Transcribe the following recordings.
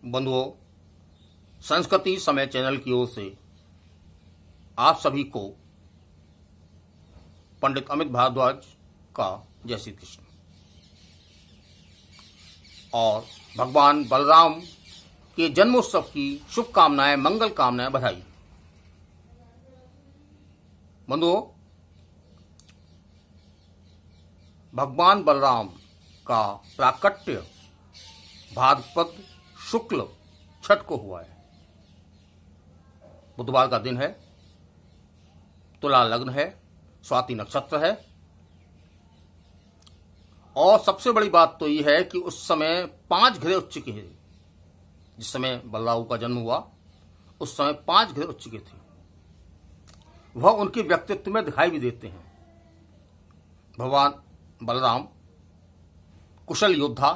बंधुओं, संस्कृति समय चैनल की ओर से आप सभी को पंडित अमित भारद्वाज का जय श्री कृष्ण और भगवान बलराम के जन्मोत्सव की शुभकामनाएं, मंगल कामनाएं, बधाई। बंधुओं, भगवान बलराम का प्राकट्य भाद्रपद शुक्ल छठ को हुआ है। बुधवार का दिन है, तुला लग्न है, स्वाति नक्षत्र है और सबसे बड़ी बात तो यह है कि उस समय 5 घरे उच्च के थे। जिस समय बलराम का जन्म हुआ उस समय 5 घरे उच्च के थे। वह उनके व्यक्तित्व में दिखाई भी देते हैं। भगवान बलराम कुशल योद्धा,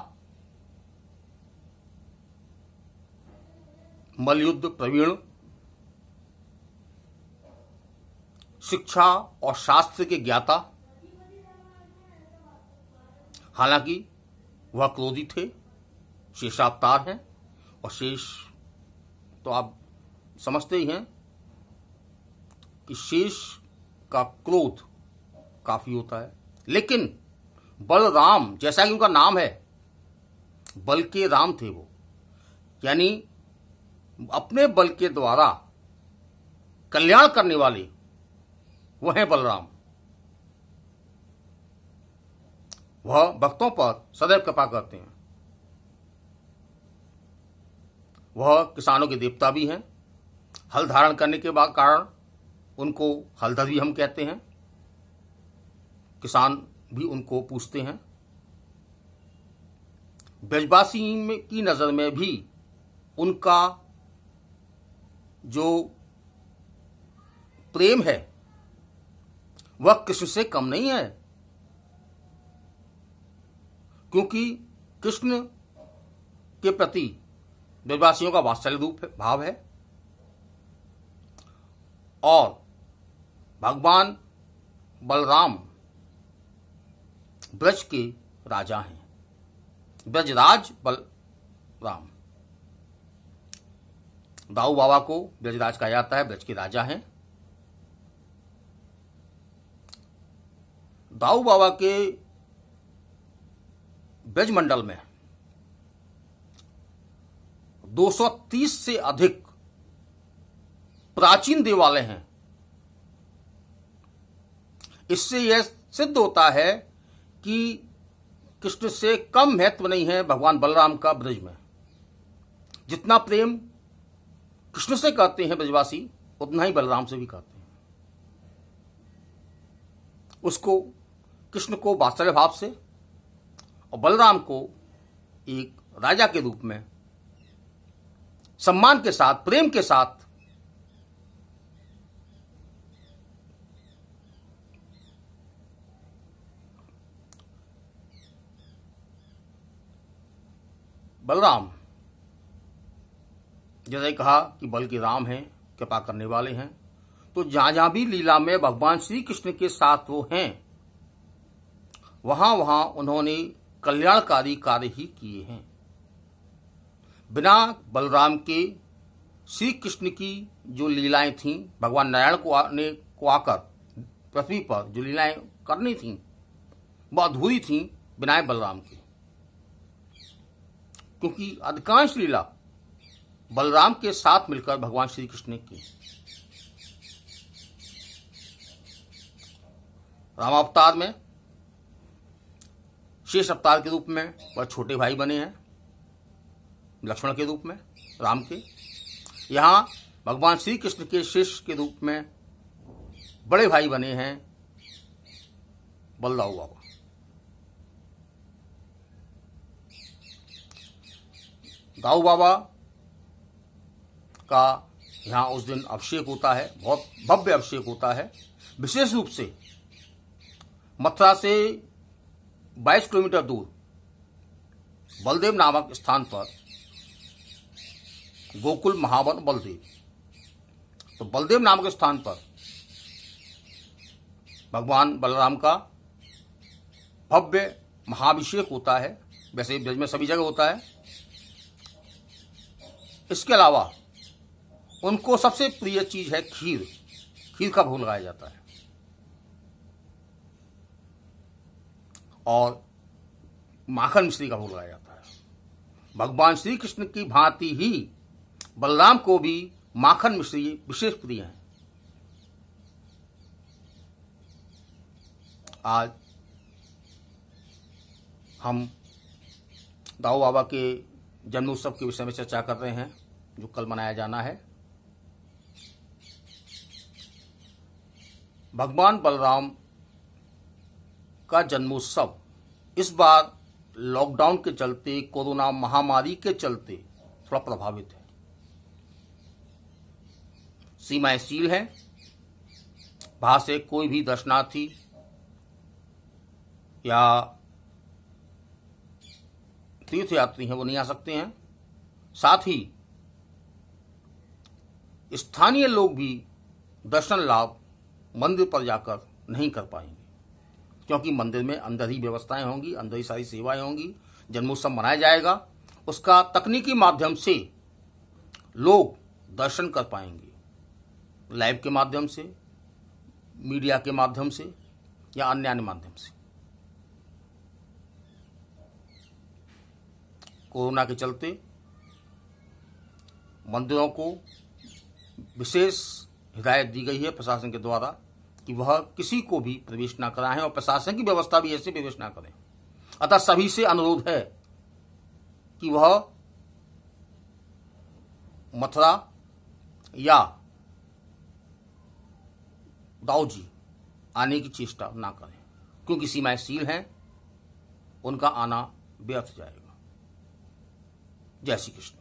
मल्लयुद्ध प्रवीण, शिक्षा और शास्त्र के ज्ञाता। हालांकि वह क्रोधी थे, शेषावतार हैं और शेष तो आप समझते ही हैं कि शेष का क्रोध काफी होता है। लेकिन बलराम, जैसा कि उनका नाम है, बल के राम थे वो, यानी अपने बल के द्वारा कल्याण करने वाले वो हैं बलराम। वह भक्तों पर सदैव कृपा करते हैं। वह किसानों के देवता भी हैं। हल धारण करने के बाद कारण उनको हलधर भी हम कहते हैं। किसान भी उनको पूछते हैं। ब्रजवासी की नजर में भी उनका जो प्रेम है वह कृष्ण से कम नहीं है, क्योंकि कृष्ण के प्रति ब्रजवासियों का वात्सल्य रूप भाव है और भगवान बलराम ब्रज के राजा हैं। ब्रजराज बलराम, दाऊ बाबा को ब्रजराज कहा जाता है, ब्रज के राजा हैं। दाऊ बाबा के ब्रज मंडल में 230 से अधिक प्राचीन देवालय हैं। इससे यह सिद्ध होता है कि कृष्ण से कम महत्व नहीं है भगवान बलराम का ब्रज में। जितना प्रेम कृष्ण से करते हैं ब्रजवासी, उतना ही बलराम से भी करते हैं। उसको, कृष्ण को वात्सल्य भाव से और बलराम को एक राजा के रूप में सम्मान के साथ, प्रेम के साथ बलराम, जैसे कहा कि बल के राम हैं, कृपा करने वाले हैं, तो जहां जहां भी लीला में भगवान श्री कृष्ण के साथ वो हैं, वहां वहां उन्होंने कल्याणकारी कार्य ही किए हैं। बिना बलराम के श्री कृष्ण की जो लीलाएं थीं, भगवान नारायण को आकर पृथ्वी पर जो लीलाएं करनी थीं, वह अधूरी थीं बिना बलराम के, क्योंकि अधिकांश लीला बलराम के साथ मिलकर भगवान श्री कृष्ण ने की। रामावतार में शेष अवतार के रूप में वह छोटे भाई बने हैं, लक्ष्मण के रूप में राम के। यहां भगवान श्री कृष्ण के शेष के रूप में बड़े भाई बने हैं बलदाऊ बाबा। दाऊ बाबा का यहां उस दिन अभिषेक होता है, बहुत भव्य अभिषेक होता है। विशेष रूप से मथुरा से 22 किलोमीटर दूर बलदेव नामक स्थान पर गोकुल महावन बलदेव, तो बलदेव नामक स्थान पर भगवान बलराम का भव्य महाभिषेक होता है। वैसे ब्रज में सभी जगह होता है। इसके अलावा उनको सबसे प्रिय चीज है खीर। खीर का भोग लगाया जाता है और माखन मिश्री का भोग लगाया जाता है। भगवान श्री कृष्ण की भांति ही बलराम को भी माखन मिश्री विशेष प्रिय है। आज हम दाऊ बाबा के जन्मोत्सव के विषय में चर्चा कर रहे हैं, जो कल मनाया जाना है। भगवान बलराम का जन्मोत्सव इस बार लॉकडाउन के चलते, कोरोना महामारी के चलते थोड़ा प्रभावित है। सीमाएं सील हैं, बाहर से कोई भी दर्शनार्थी या तीर्थयात्री हैं वो नहीं आ सकते हैं। साथ ही स्थानीय लोग भी दर्शन लाभ मंदिर पर जाकर नहीं कर पाएंगे, क्योंकि मंदिर में अंदर ही व्यवस्थाएं होंगी, अंदर ही सारी सेवाएं होंगी। जन्मोत्सव मनाया जाएगा, उसका तकनीकी माध्यम से लोग दर्शन कर पाएंगे, लाइव के माध्यम से, मीडिया के माध्यम से या अन्य माध्यम से। कोरोना के चलते मंदिरों को विशेष हिदायत दी गई है प्रशासन के द्वारा कि वह किसी को भी प्रवेश न कराएं और प्रशासन की व्यवस्था भी ऐसे प्रवेश न करें। अतः सभी से अनुरोध है कि वह मथुरा या दाऊजी आने की चेष्टा ना करें, क्योंकि सीमाएं सील हैं, उनका आना व्यर्थ जाएगा। जय श्री कृष्ण।